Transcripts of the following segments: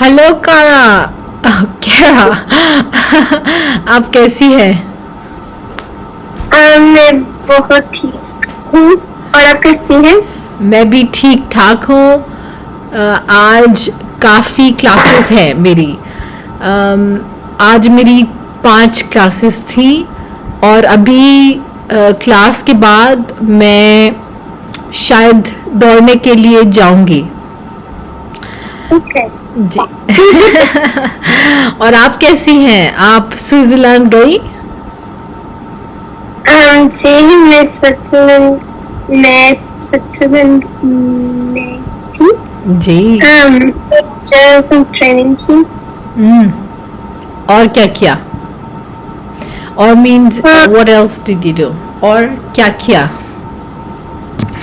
Hello कारा। क्या आप कैसी है? मैं बहुत ठीक हूँ। और आप कैसी हैं? मैं भी ठीक ठाक हूँ। आज काफ़ी क्लासेस है मेरी। आज मेरी 5 क्लासेस थी और अभी क्लास के बाद मैं शायद दौड़ने के लिए जाऊंगी। ओके। जी। और आप कैसी हैं? आप स्विट्जरलैंड गई? जी मैं स्विट्जरलैंड में थी। जी। जर्नलिज्म ट्रेनिंग की। और क्या किया? और मीन्स हाँ, what else did you do? और क्या किया?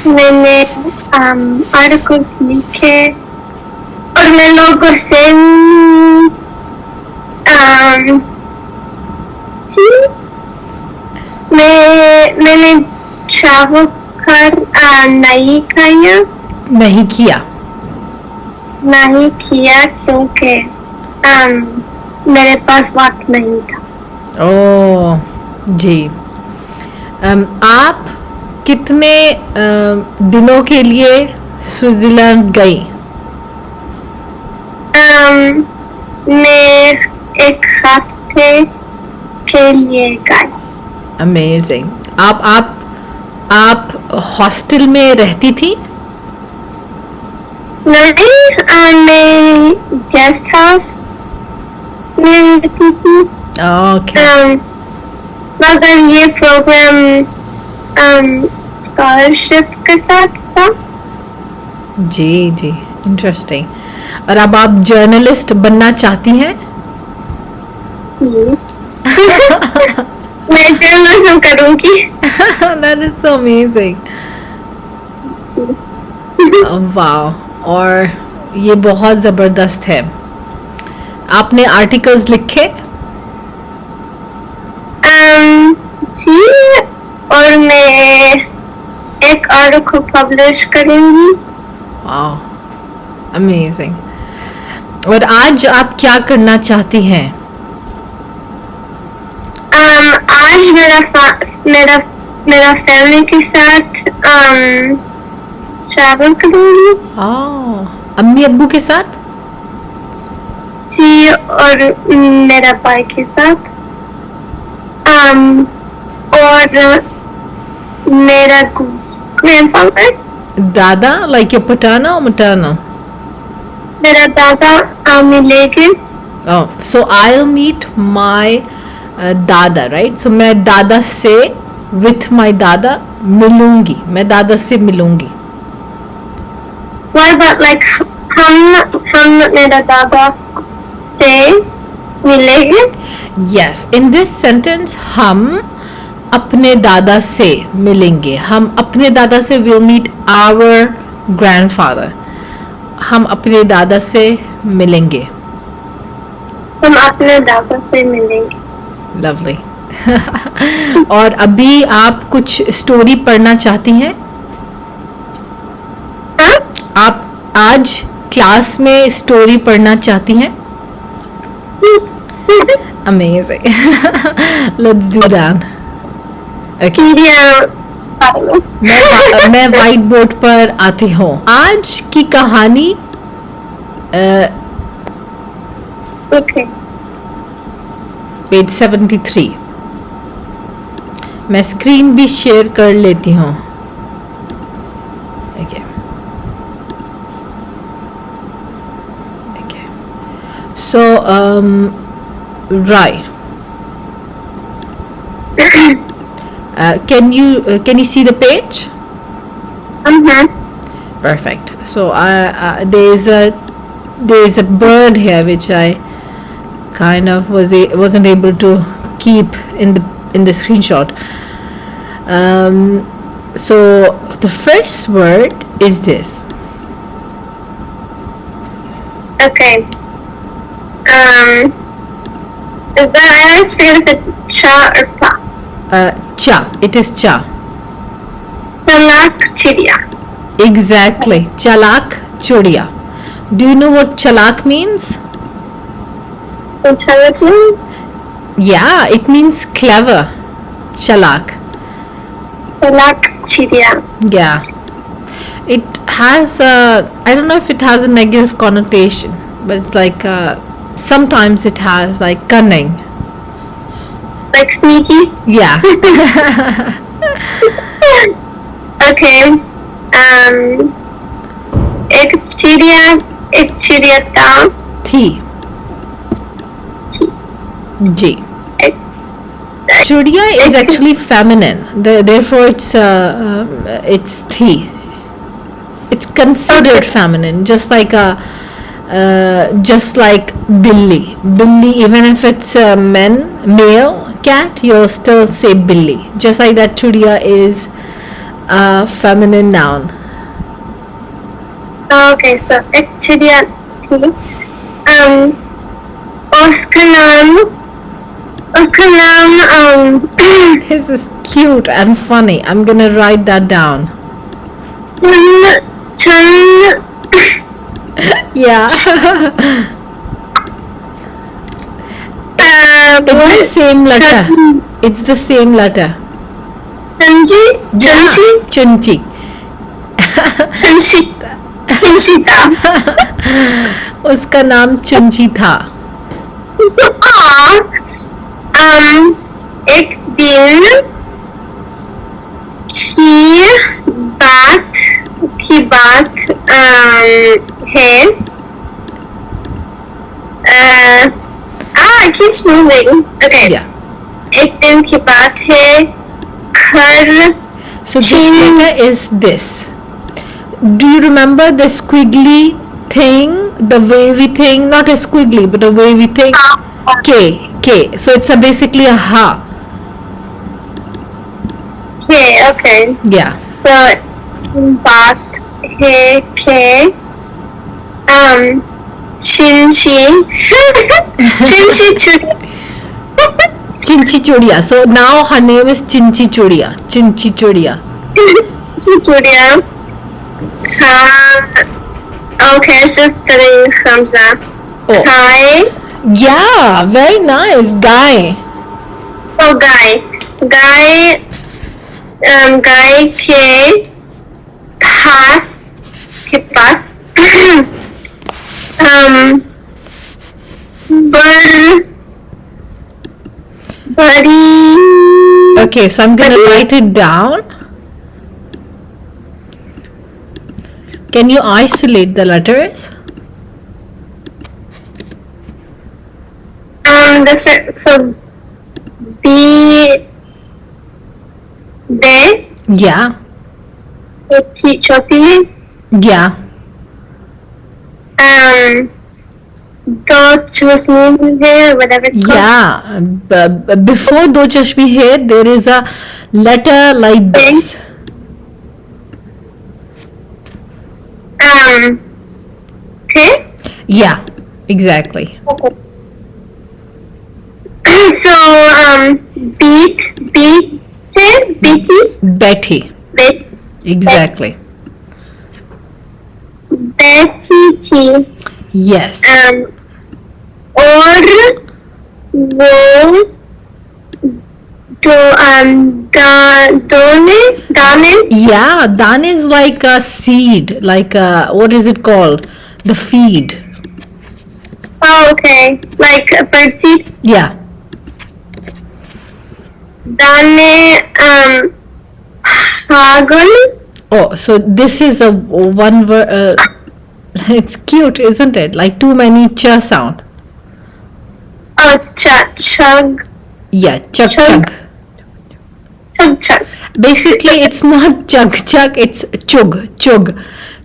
मैंने आर्टिकल्स लिखे और मैं लोगों से जी मैंने ट्रैवल कर नहीं किया। नहीं किया क्योंकि मेरे पास वक्त नहीं था। ओ जी। आप कितने दिनों के लिए स्विट्जरलैंड गई? मैं एक हफ्ते के लिए गई। अमेजिंग। आप हॉस्टल में रहती थी? नहीं, मैं गेस्ट हाउस में रहती थी। ओके। मगर ये प्रोग्राम स्कॉलरशिप के साथ था। जी जी, इंटरेस्टिंग। और अब आप जर्नलिस्ट बनना चाहती हैं? मैं जर्नलिज्म करूंगी। That is so amazing. वाह। और ये बहुत ज़बरदस्त है। आपने आर्टिकल्स लिखे? जी, और मैं एक आर्टिकल पब्लिश करूंगी। वाह, अमेजिंग। और आज आप क्या करना चाहती हैं? आज मेरा फैमिली के साथ ट्रैवल करूंगी। अम्मी अब्बू के साथ? जी, और मेरा भाई के साथ। और मेरा ग्रैंडफादर, दादा, like your paternal or maternal? मेरा दादा मिलेंगे। Oh, so I'll meet my दादा, right? So मैं दादा से with my दादा मिलूंगी। मैं दादा से मिलूंगी। What about like हम मेरा दादा से मिलेंगे? Yes, in this sentence हम अपने दादा से मिलेंगे। हम अपने दादा से will meet our grandfather. हम अपने दादा से मिलेंगे। हम अपने दादा से मिलेंगे। लवली। और अभी आप कुछ स्टोरी पढ़ना चाहती हैं? हाँ? आप आज क्लास में स्टोरी पढ़ना चाहती हैं? Amazing. Let's do that. Okay. मैं व्हाइट बोर्ड पर आती हूँ। आज की कहानी पेज 73। मैं स्क्रीन भी शेयर कर लेती हूँ। Okay. Okay. So right. Can you see the page? Perfect. So there's a bird here which I kind of wasn't able to keep in the screenshot. So the first word is this. Okay. Is that I always forget if it's cha or pa. Cha. It is cha. Chalak chidiya. Exactly. Chalak chudiya. Do you know what chalak means? intelligent. Yeah, it means clever. Shalak. Chalak chidiya. Yeah. It has I don't know if it has a negative connotation, but it's like sometimes it has like cunning. Like sneaky. Yeah. Okay. एक चिड़िया था. Thi. Ji. Chudiya is actually feminine. Therefore, it's thi. It's considered feminine, just like Billy. Billy, even if it's a male cat, you'll still say Billy. Just like that, Chudiya is a feminine noun. Okay, so एक चिड़िया थी. उसका नाम This is cute and funny. I'm gonna write that down. चन Yeah. It's the same letter. It's the same letter. Chunchi. चंशिता. उसका नाम चुंची था. एक दिन की बात है. It keeps moving. Okay. Yeah. एक दिन की बात है. So this letter is this. Do you remember the squiggly thing? The wavy thing? Not a squiggly, but a wavy thing? K. So it's basically a ha. Okay. Yeah. So बात है के Chinchi Chudiya. So now her name is Chinchi Chudiya. Chudiya. Okay, it's just studying Hamza. Oh. Hi. Yeah, very nice. Guy. Oh, guy के पास बड़ी. Okay, so I'm gonna write it down. Can you isolate the letters? So B they Yeah. छोटी है. Yeah. दो चश्मे है, whatever it's called. Yeah. Before do chashmi hai, there is a letter like this. Okay. Yeah. Exactly. So beaty. Betty. Exactly. Betty थी. Yes. और वो दाने. Yeah, dan is like a seed, like what is it called? The feed. Oh, okay. Like a bird seed. Yeah. दाने Hagen. Oh, so this is a one word. It's cute, isn't it? Like too many ch sound. Oh, it's chug. Yeah, chug. Chug. Basically, it's not chug, it's chug.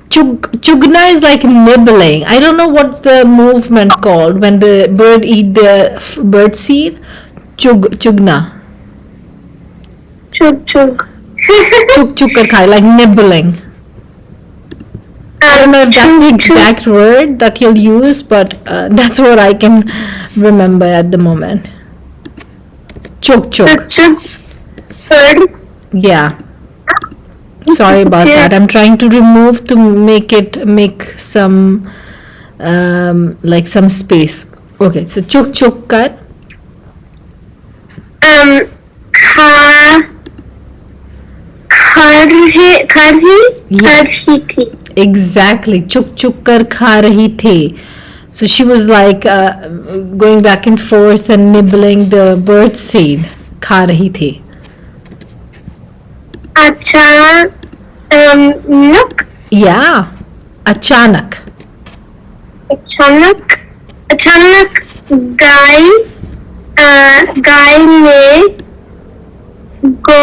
Chugna is like nibbling. I don't know what's the movement called when the bird eat the bird seed. Chugna. Chug. Chug kar khai, like nibbling. I don't know if that's the exact word that you'll use, but that's what I can remember at the moment. Chug. Bird. Yeah. Sorry about that. I'm trying to make some like some space. Okay, so chuk chuk kar. खा खर Yes. ही थी. Exactly. Chuk chuk kar kha rahi the. So she was like going back and forth and nibbling the bird's seed. Kha rahi the. अचानक Yeah. Achanak. अचानक अचानक गाय गाय ने गो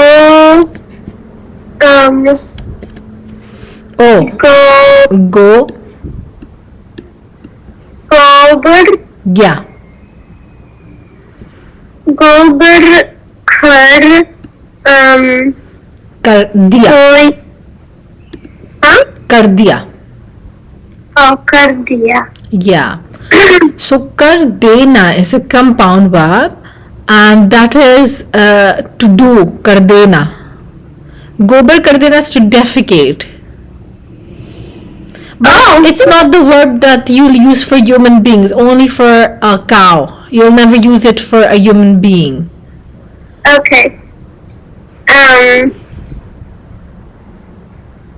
Oh. Go. गोबर Yeah. गोबर खर Kar diya. कोई हाँ Kar diya. कर दिया. Yeah. So kar dena is a compound verb and that is to do. Kar dena. Gobar kar dena is to defecate. But it's not the word that you'll use for human beings, only for a cow. You'll never use it for a human being. Okay.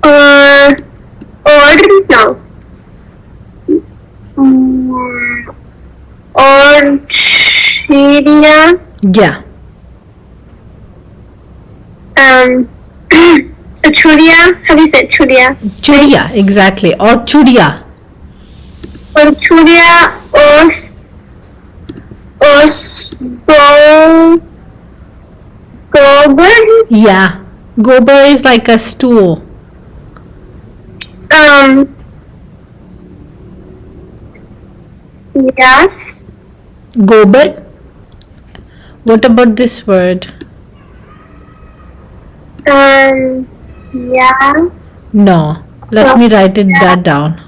Or no. Or चिड़िया Yeah. चुड़िया. How do you say चुड़िया? Chudiya, exactly. Or chudiya. और चुड़िया ओस गोबर Yeah. Gobar is like a stool. yes. Gobar. What about this word? Yeah. No. Let me write it that down.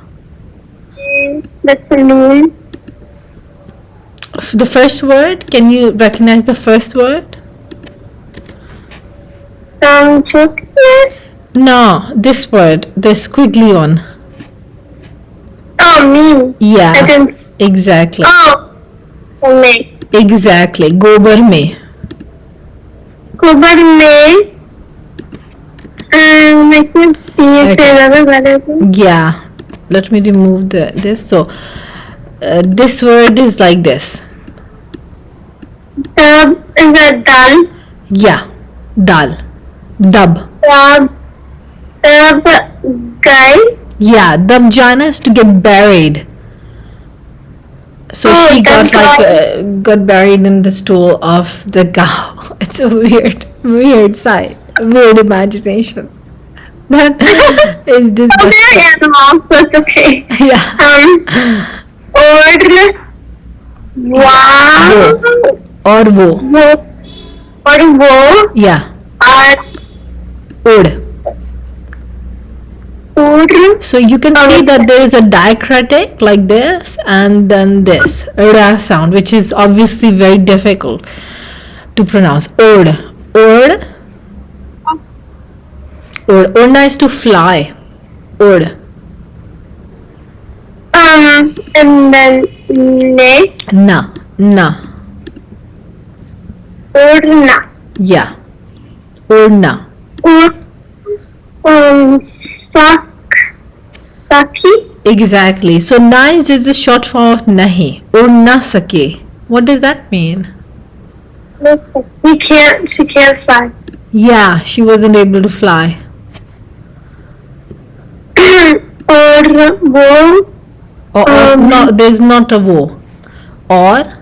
That's a noon. The first word, can you recognize the first word? Chocolate. No, this word, the squiggly one. Oh, me. Yeah, I didn't. exactly. Oh, me. Exactly. Gobar mein. गोबर में I can't see it. Okay. Another word. Yeah. Let me remove this. So, this word is like this. Is that dal? Yeah. Dal. Dab. Tab guy. Yeah. Dab jana is to get buried. So Oh, she got dab like got buried in the stool of the cow. It's a weird sight, weird imagination. That is Oh, disgusting. they're animals, so it's okay. Yeah. Or wow. Or wo. Yeah. Od. So you can see that there is a diacritic like this and then this ra sound, which is obviously very difficult to pronounce. Od. Odna is to fly. Od. And then ne. Na. Urna. Yeah. Odna. Saki. Exactly. So nice is the short form of nahi. Or na sake. What does that mean? She can't fly. Yeah, she wasn't able to fly. Or wo. Or no, there's not a wo. Or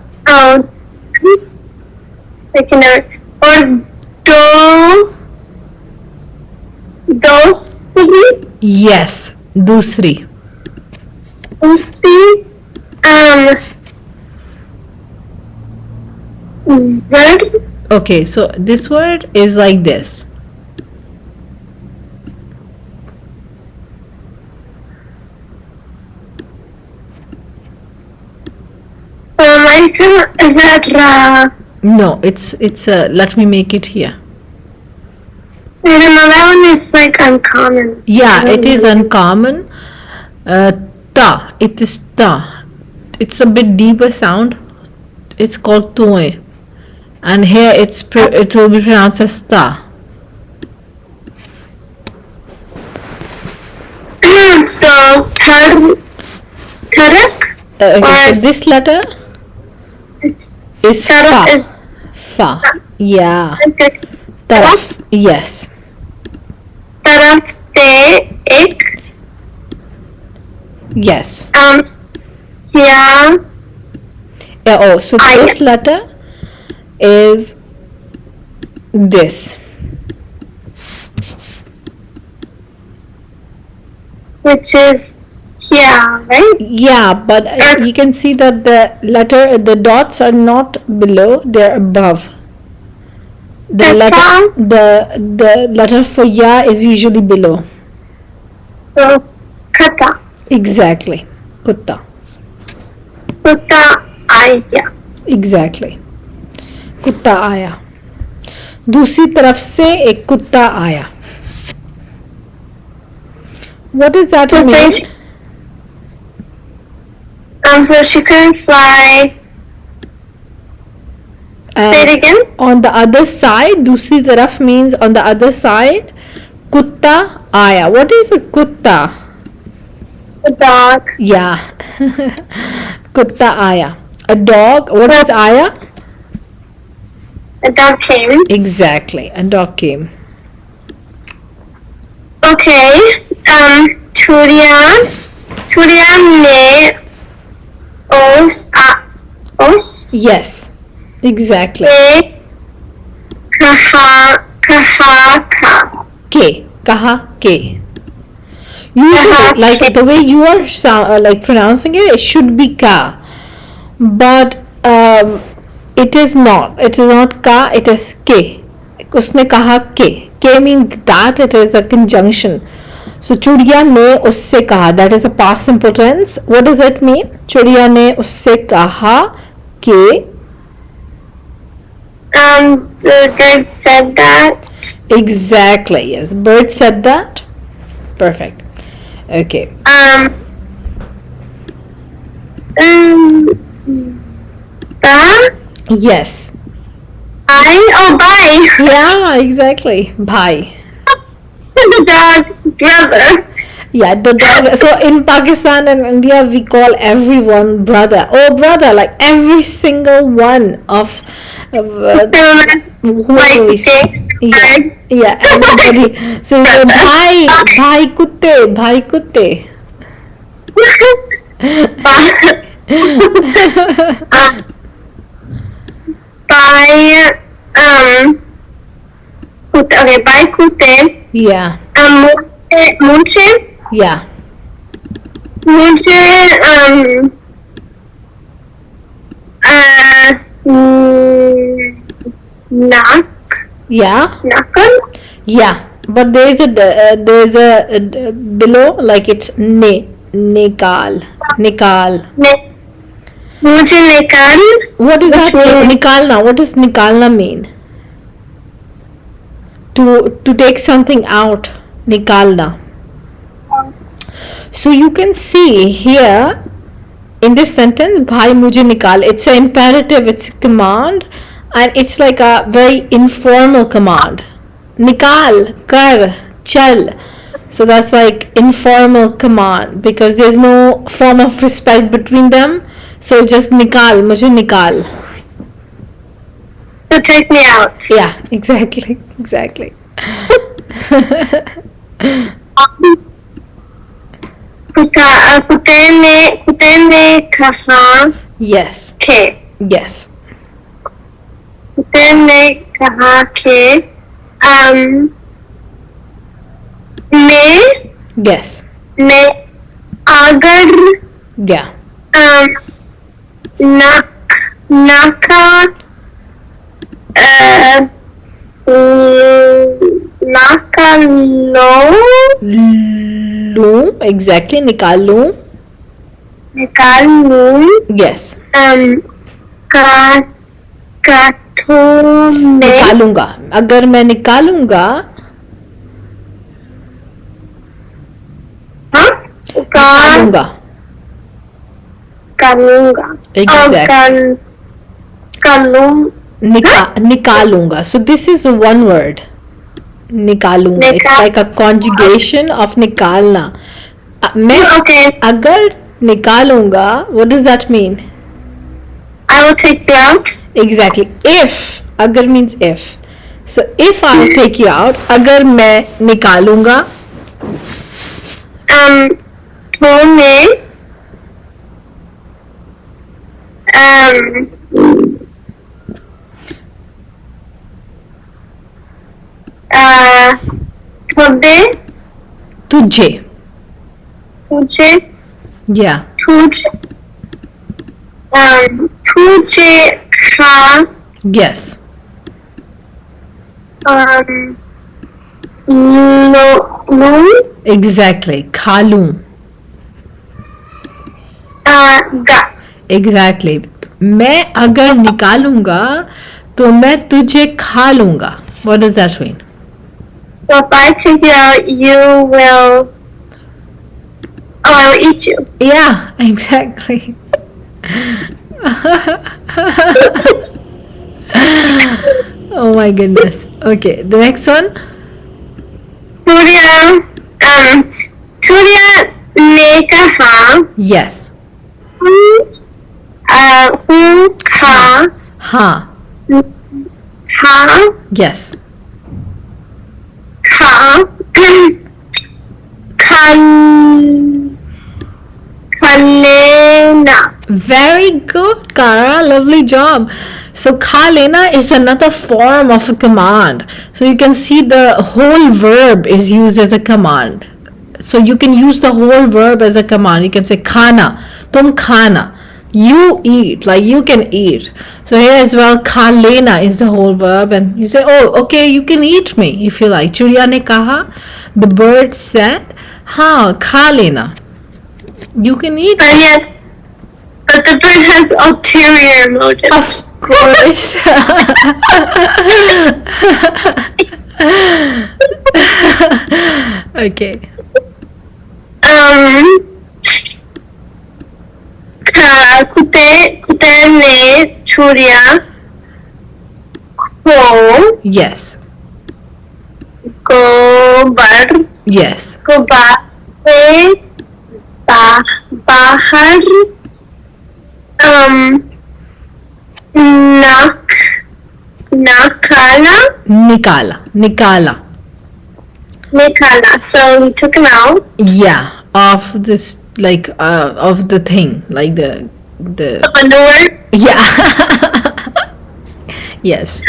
I can never. Or dosri. yes, dusri. Dosri. Zed. Okay, so this word is like this. Is that No, it's let me make it here. I don't know, that one is like uncommon. Yeah, it is uncommon. Ta, it is ta. it's a bit deeper sound. It's called toe, and here it will be pronounced as ta. So tarak Okay, so this letter is is tarak fa. is Fa. Yeah. good. Taraf. Yes. तरफ से एक Yes. या Oh, so Aya. this letter is this. which is here, right? Yeah, but you can see that the dots are not below; they're above. The Kata. the letter for ya is usually below. So kata, Exactly. Kutta. kuta, aya. Exactly. कुत्ता आया. दूसरी तरफ से एक कुत्ता आया. What does that So mean? they- so she couldn't fly. Say it And again. on the other side, दूसरी तरफ means on the other side. कुत्ता आया. What is a कुत्ता? The dog. Yeah. कुत्ता आया. A dog. What is आया? The dog came. Exactly. A dog came. Okay. Churiya ne os Yes. Exactly. ne kaha ka. K. Kaha K. Usually, Kaha like K. the way you are like pronouncing it, it should be ka, but it is not. It is not ka. It is K. उसने कहा K. K means that it is a conjunction. So चुड़िया ने उससे कहा. That is a past simple tense. What does it mean? चुड़िया ने उससे कहा कि. The bird said that. Exactly. Yes. Bird said that. Perfect. Okay. Ba. Yes. Bye. Yeah, exactly. Bhai. The dog brother. Yeah, the dog. So in Pakistan and India, we call everyone brother. Oh, brother, like every single one of whoever Like we see. six. Yeah, yeah, everybody. So bhai kutte. By okay, by Kute. Yeah, Munche. yeah, Nak. yeah, Nakal. yeah. But there's a below, like it's nikal. मुझे निकाल. What is Which that mean? means- Nikalna. What does nikalna mean? To take something out. Nikalna. So you can see here in this sentence, bhai mujhe nikal. It's an imperative. It's a command, and it's like a very informal command. Nikal, kar, chal. So that's like informal command because there's no form of respect between them. So just nikal, mujhe nikal. To take me out. Yeah, exactly. कुत्ते ने कहा Yes, के. yes, कुत्ते ने कहा के yes, मैं अगर yeah, नाका नाका loom, exactly, nikal loom. निकाल लूं. Yes, काठों में निकालूंगा. अगर मैं निकालूंगा, हाँ? निकालूंगा. करूंगा Exactly. करूं निकालूंगा. So this is one word. निकालूंगा. It's निकाल- like a conjugation of निकालना. मैं Okay, अगर निकालूंगा, what does that mean? I will take you out. Exactly. If, अगर means if. So if I'll take you out, अगर मैं निकालूंगा, तुम्हें तुम्हें तुझे. तुझे Yeah. तुझे तुझे खा Yes. लूं Exactly. खा लूं. गा Exactly. मैं अगर निकालूंगा तो मैं तुझे खा लूंगा. What does that mean? So if I take you out, you will. Oh, I will eat you. Yeah, exactly. Oh my goodness. Okay, the next one. सूर्य ने कहा Yes. हूँ खा हाँ. हाँ Yes. खा खालेना. Very good, Kara. Lovely job. So, kha lena is another form of a command. So, you can see the whole verb is used as a command. So, you can use the whole verb as a command. You can say khana, tum khana. You eat, like you can eat. So, here as well, kha lena is the whole verb. And you say, oh, okay, you can eat me if you like. Churiya ne kaha, the bird said, हाँ खा लेना. You can eat. But yes, but the bird has ulterior motives. Of course. Okay. कुत्ते ने चूड़िया को Yes. गोबर Yes. गोबर से बाहर नाक नाकाला Nikala. Nikala. निकाला. So he took him out. Yeah. Of this, like, of the thing, like the. Underwear. Yeah. Yes.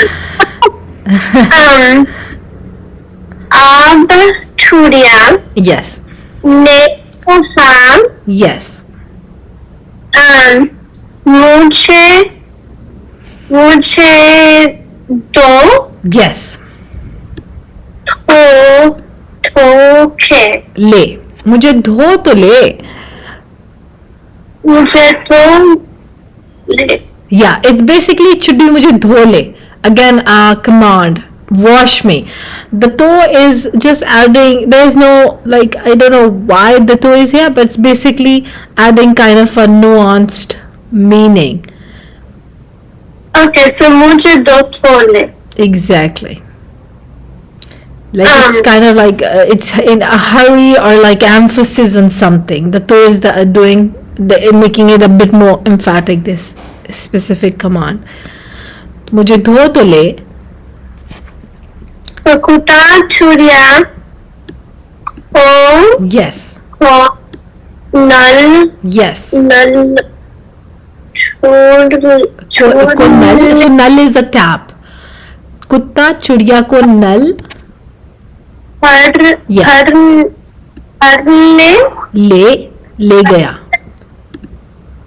अब चूड़िया Yes. ने कहा Yes. मुझे मुझे दो Yes. के ले. मुझे धो तो ले. मुझे तो ले. Yeah, it's basically it should be मुझे धो ले. Again, a command. Wash me. The to is just adding. There's no, like, I don't know why the to is here, but it's basically adding kind of a nuanced meaning. Okay, so मुझे दो ले. Exactly. Like it's kind of like it's in a hurry or like emphasis on something. The to is making it a bit more emphatic. This specific command. मुझे धो तो ले. तो कुत्ता चूड़िया को Yes. नल Yes. नल छोड़ को नल. So null is a tap. कुत्ता चिड़िया को नल ले गया.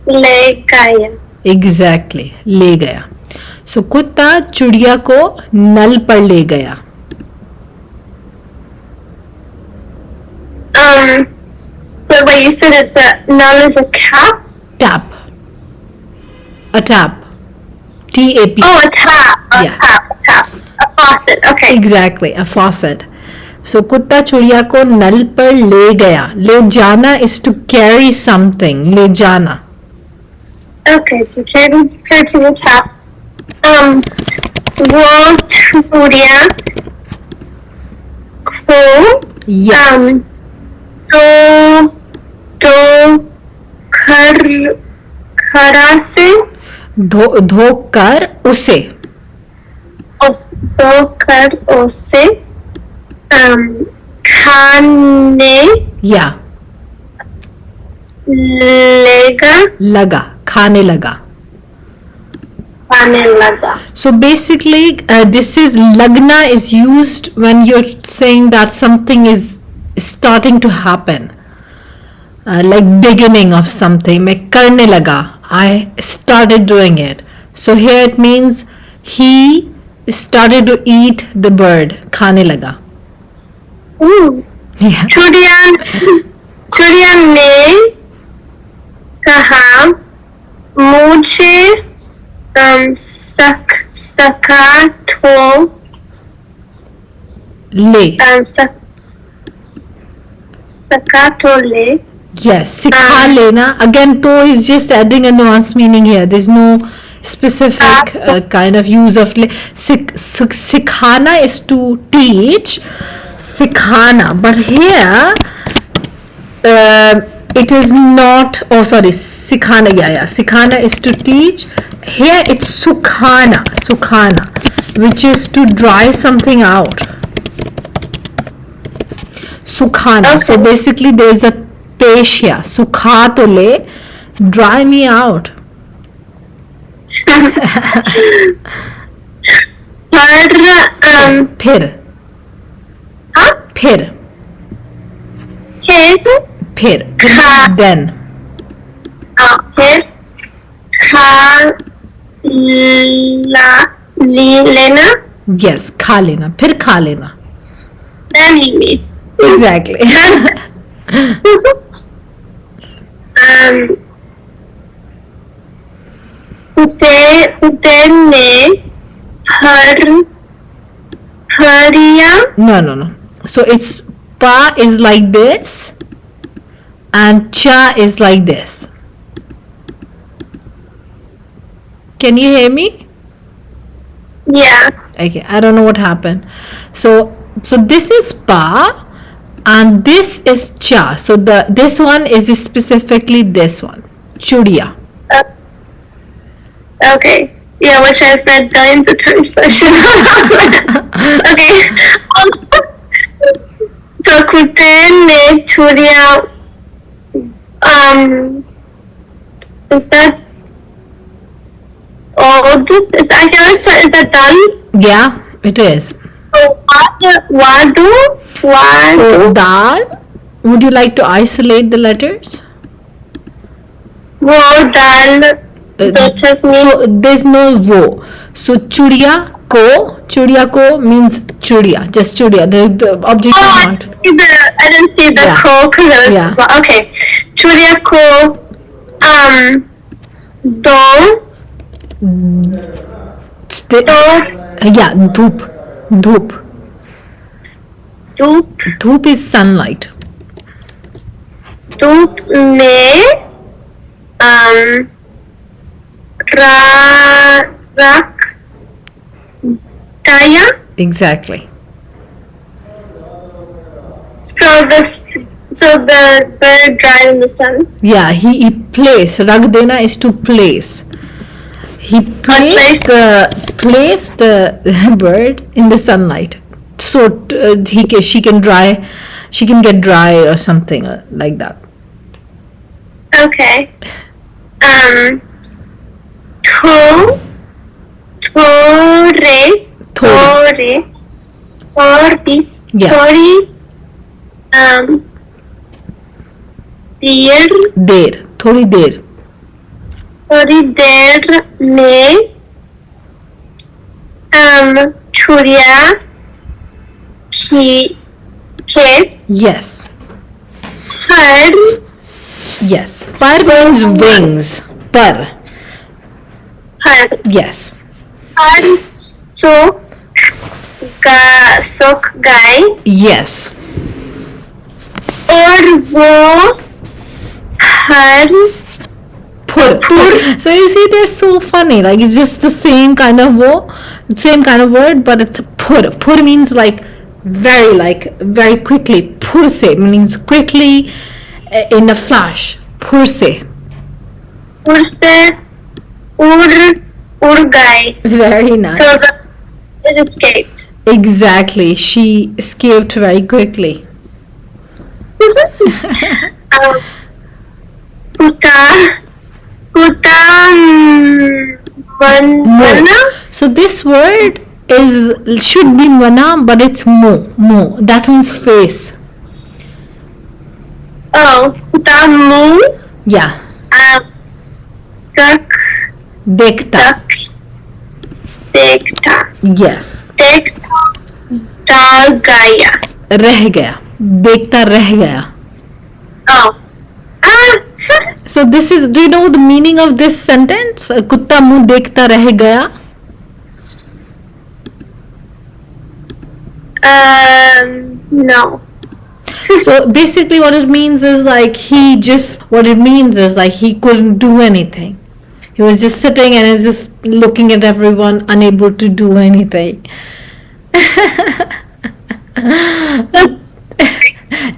ले गया. Exactly. ले गया. So कुत्ता चिड़िया को नल पर ले गया. But wait, you said it's null is a cap? Tap. A tap. T-A-P. Oh, a tap. A Yeah. tap. A faucet. Okay. Exactly. A faucet. So कुत्ता चिड़िया को नल पर ले गया. ले जाना is to carry something. ले जाना. Okay, so here to the top. वो छुरिया को Yes. तो खरा से धोकर उसे धोकर उसे खाने या लगा खाने लगा. So basically, this is lagna is used when you're saying that something is starting to happen, like beginning of something. मैं करने लगा. I started doing it. So here it means he started to eat the bird. खाने लगा. Yeah. चिड़िया ने कहा मुझे सका तो ले. सका तो ले. Yes, sikha lena. Again, to is just adding a nuance meaning here. There's no specific kind of use of le. Sikhana is to teach. Sikhana, but here it is not. Oh, sorry, sikhana. Yeah. Sikhana is to teach. Here it's sukhana, which is to dry something out. Sukhana. Okay. So basically, there is a pesh here. Sukha to le, dry me out. फिर then. फिर लेना. Yes, खा लेना. फिर खा लेना. Then Exactly. उते ने हरिया. No. So it's pa is like this and cha is like this. Can you hear me? Yeah. Okay, I don't know what happened. So this is pa and this is cha. So this one is specifically this one, chudiya. Okay. Yeah, which I've read billions of times, so I should. Okay. So कुत्ते ने चुड़िया. Is that old? Is that done? Yeah, it is. So wadu. So dal. Would you like to isolate the letters? वो दाल. Just means. So there's no wo. So chudiya ko means chudiya, just chudiya. The object is not. I didn't see the ko because Yeah. Okay. Chudiya ko do. Yeah, dhoop. Dhoop is sunlight. धूप में रख दिया. Exactly. So the bird dried in the sun. Yeah, he placed. Rakh dena is to place. He placed the bird in the sunlight, so she can get dry or something like that. Okay. थोड़ी देर में छुरिया के. Yes. Yes. Par means wings. Par. Yes. सूख गए. Yes. और वो Pur. So you see, they're so funny. Like it's just the same kind of word, but it's pur. Pur means like very quickly. Pur se means quickly, in a flash. Pur se. Urse, Urgai. Very nice. So it escaped. Exactly. She escaped very quickly. Kuta, Mana. So this word should be mana, but it's mo. That means face. Oh, Kutamu. Yeah. Dak, Dekhta. Dekta. Yes. Dekta, Gaya. रह गया. देखता रह गया. Oh. So this is, do you know the meaning of this sentence? कुत्ता मुंह देखता रह गया. No. So basically what it means is like he couldn't do anything. He was just sitting and is just looking at everyone, unable to do anything.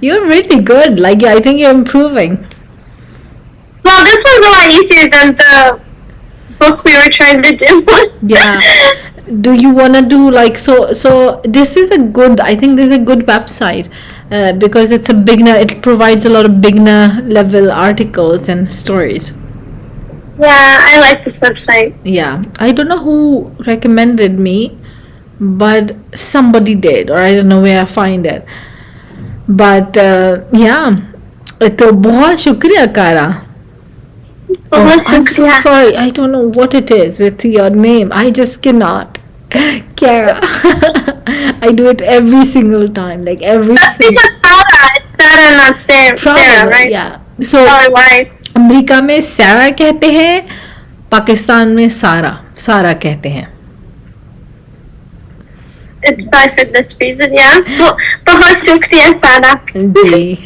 You're really good. Like I think you're improving. Well, this was a lot easier than the book we were trying to do. Yeah. Do you want to do like so this is a good, I think this is a good website, because it's a beginner, it provides a lot of beginner level articles and stories. Yeah, I like this website. Yeah, I don't know who recommended me, but somebody did, or I don't know where I find it. But yeah, तो बहुत शुक्रिया कारा. बहुत I'm so शुक्रिया. sorry, I don't know what it is with your name. I just cannot. Kara. I do it every single time, like every single. It's Sarah. It's Sarah, not Sarah. Sarah, right? Yeah. So Probably why. America में सारा कहते हैं, पाकिस्तान में सारा कहते हैं. It's probably for this reason, yeah. बहुत शुक्रिया, Sarah. जी.